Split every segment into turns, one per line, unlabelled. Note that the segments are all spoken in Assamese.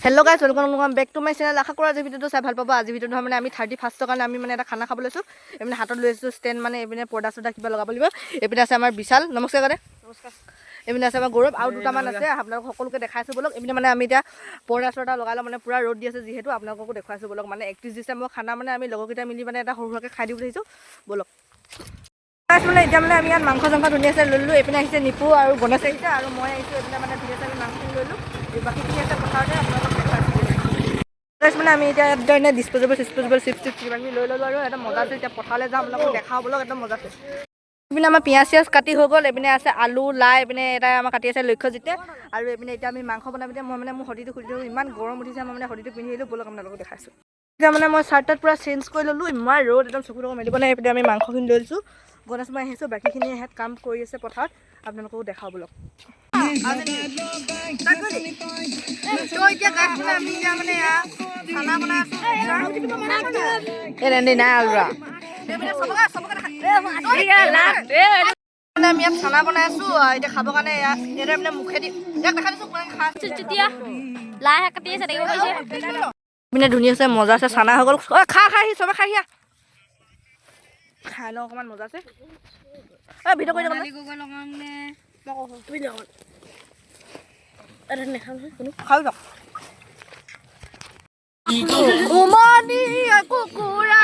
Hello' guys, welcome back to my channel. আশা কৰোঁ আজি ভিডিঅ'টো চাই ভাল পাব। আজি ভিডিঅ'টো মানে আমি 31ৰ কাৰণে আমি মানে এটা খানা খাব লৈছোঁ। এইপিনে হাতত লৈ আছোঁ ষ্টেণ্ড, মানে এইপিনে পৰ্দা চৰ্দা কিবা লগাব লাগিব। এইপিনে আছে আমাৰ বিশাল, নমস্কাৰ কৰে। নমস্কাৰ। এইপিনে আছে আমাৰ গৌৰৱ আৰু দুটামান আছে, আপোনালোকক সকলোকে দেখাইছোঁ বলক। এইপিনে মানে আমি এতিয়া পৰ্দা চৰ্দা লগাই লওঁ, মানে পুৰা ৰ'দ দি আছে যিহেতু, আপোনালোককো দেখুৱাইছোঁ বলক। মানে 31 ডিচেম্বৰ খানা মানে আমি লগৰকেইটা মিলি মানে এটা সৰু সুৰাকৈ খাই দিব আহিছোঁ বলক। মানে এতিয়া মানে আমি ইয়াত মাংস চাংস ধুনীয়াকৈ লৈ ল'লোঁ। এইপিনে আহিছে নিপু আৰু গণেশ আহিছে আৰু মই আহিছোঁ। এইপিনে মানে ধুনীয়াকৈ আমি মাংসখিনি লৈ ল'লোঁ। বাকীখিনি আছে পথাৰতে, আপোনালোকক মানে আমি এতিয়া এনে ডিছপ'জেবল চিপছ কিবা কিবি লৈ ল'লোঁ আৰু এটা মজা আছে। এতিয়া পথাৰলৈ যাম, আপোনালোকক দেখাওঁ বলক, একদম মজা আছে। এইপিনে আমাৰ পিঁয়াজ চিয়াজ কাটি হৈ গ'ল। এইপিনে আছে আলু লাই, এইপিনে এটা আমাৰ কাটি আছে লক্ষ্যজিতে। আৰু এইপিনে এতিয়া আমি মাংস বনাম। এতিয়া মই মানে মোৰ সতিটো খুলি দিওঁ, ইমান গৰম উঠিছে। মই মানে সতিটো পিন্ধি আহিলোঁ বলক, আপোনালোকক দেখাইছোঁ। এতিয়া মানে মই চাৰ্ট তাত পূৰা চেঞ্জ কৰি ল'লোঁ, ইমান ৰ'দ একদম চকু তকু মেলিব নাই। এইপিনে আমি মাংসখিনি লৈ লৈছোঁ, গণেশ মই আহিছোঁ, বাকীখিনি ইয়াত কাম কৰি আছে পথাৰত, আপোনালোককো দেখাওঁ বলক। আমি ইয়াত খানা বনাই আছোঁ, এতিয়া খাবৰ কাৰণে এতিয়া মানে মুখেদি ইয়াক দেখাই দিছোঁ।
লাই শাক কাটি আছে,
মানে ধুনীয়া আছে, মজা আছে, চানা হৈ গ'ল। খা খাই আহি চবে খাই আহি খাই লওঁ, অকণমান মজা আছে। ভিডিঅ' কৰি খাই যাওক। উমনি কুকুৰা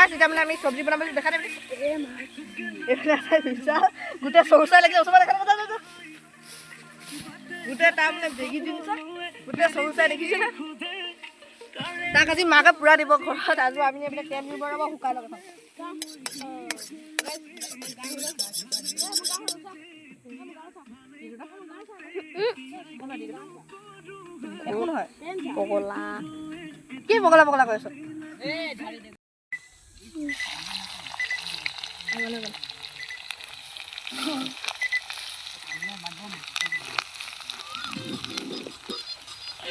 এতিয়া মানে আমি চব্জি বনাব দেখা নাই গোটেই চৌচাই লাগি ওচৰ দেখা নাই গোটেই তাৰ মানে বেগি দিছে, গোটেই চৌচাই দেখিছে নে? তাক আজি মাকে পুৰা দিব ঘৰত। আজি আমি এইবিলাক তেল দিব ৰ'ব, শুকাই লগ একো নহয়। পগলা কি পগলা পগলা কৰি আছ?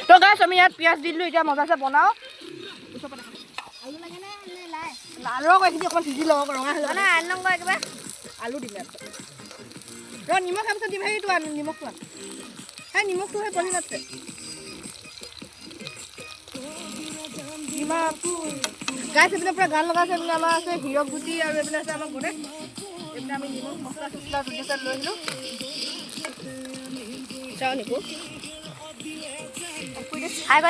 তো গাইছ, আমি ইয়াত পিঁয়াজ দি দিলোঁ, এতিয়া মজাছে বনাওঁ। আলু এইখিনি অকণমান সিজি লওঁ, ৰঙা হ'লে একেবাৰে আলু দিম ইয়াত। নিমখ তাৰপিছত দিম, সেইটো আন নিমখটো আন, সেই নিমখটো সেই পলি যাচ্ছে। গাইছ এইপিনে পূৰা গান লগাইছে। এইপিনে আমাৰ আছে হিৰক গুটি আৰু এইপিনে আছে আমাৰ গণেশ। এইপিনে আমি নিমখ মছলা চছলা ধুনীয়াকৈ লৈ আহিলোঁ। চাওঁ নিপু হাই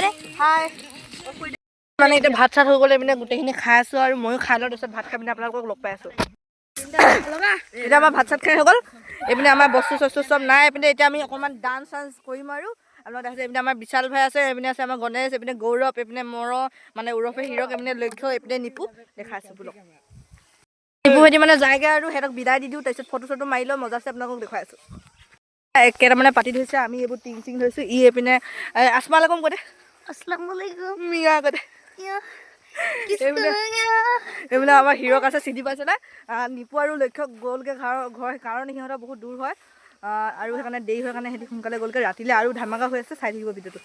মানে এতিয়া ভাত চাত হৈ গ'লে এইপিনে গোটেইখিনি খাই আছোঁ আৰু ময়ো খাই লওঁ, তাৰপিছত ভাত খাই পিনে আপোনালোকক লগ পাই আছোঁ। এতিয়া আমাৰ ভাত চাত খাই হৈ গ'ল। এইপিনে আমাৰ বস্তু চস্তু চব নাই। এইপিনে এতিয়া আমি অকণমান ডান্স চান্স কৰিম আৰু আপোনালোকে দেখাইছে। এইপিনে আমাৰ বিশাল ভাই আছে, এইপিনে আছে আমাৰ গণেশ, এইপিনে গৌৰৱ, এইপিনে মানে উৰফে হিৰক, এইপিনে লক্ষ্য, এইপিনে নিপু দেখাইছোঁ বলক। নিপু সিহঁতি মানে যায়গৈ আৰু সিহঁতক বিদায় দি দিওঁ, তাৰপিছত ফটো চটো মাৰি লওঁ, মজা আছে, আপোনালোকক দেখুৱাই আছোঁ। কেইটামানে পাতি ধৰিছে, আমি এইবোৰ টিং চিং ধৰিছোঁ। এইপিনে আসসালামাইকুম কৈ দে।
আসসালামাইকুম।
মিয়া কৈ দে। এইবিলাক আমাৰ হিৰক আছে, চিনি পাইছে নে? নিপু আৰু লক্ষ্য গ'লগৈ ঘৰ, কাৰণ সিহঁতৰ বহুত দূৰ হয় আৰু সেইকাৰণে দেৰি হয় কাৰণে সিহঁতি সোনকালে গ'লগৈ। ৰাতিলৈ আৰু ধামাকা হৈ আছে, চাই থাকিব ভিডিঅ'টো।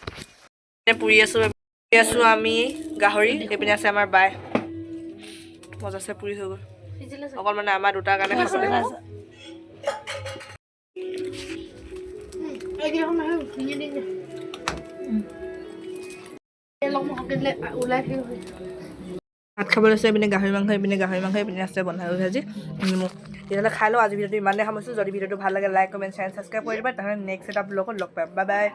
পুৰি আছোঁ আমি গাহৰি। এইপিনে আছে আমাৰ বাই, মজা আছে, পুৰি হৈ গ'ল। অকল মানে আমাৰ দুটাৰ কাৰণে খাবলৈ ভাত খাবলৈ আছে। এইপিনে গাহৰি মাংস, এইপিনে আছে বন্ধাকবি ভাজি। তেতিয়াহ'লে খাই লওঁ। আজি ভিডিঅ'টো ইমানে সামৰিছোঁ। যদি ভিডিঅ'টো ভাল লাগে লাইক কমেণ্ট শ্বেয়াৰ ছাবস্ক্ৰাইব কৰি দিবা। তেনেহ'লে নেক্সট এটা ব্লগত লগ পাম। Bye bye.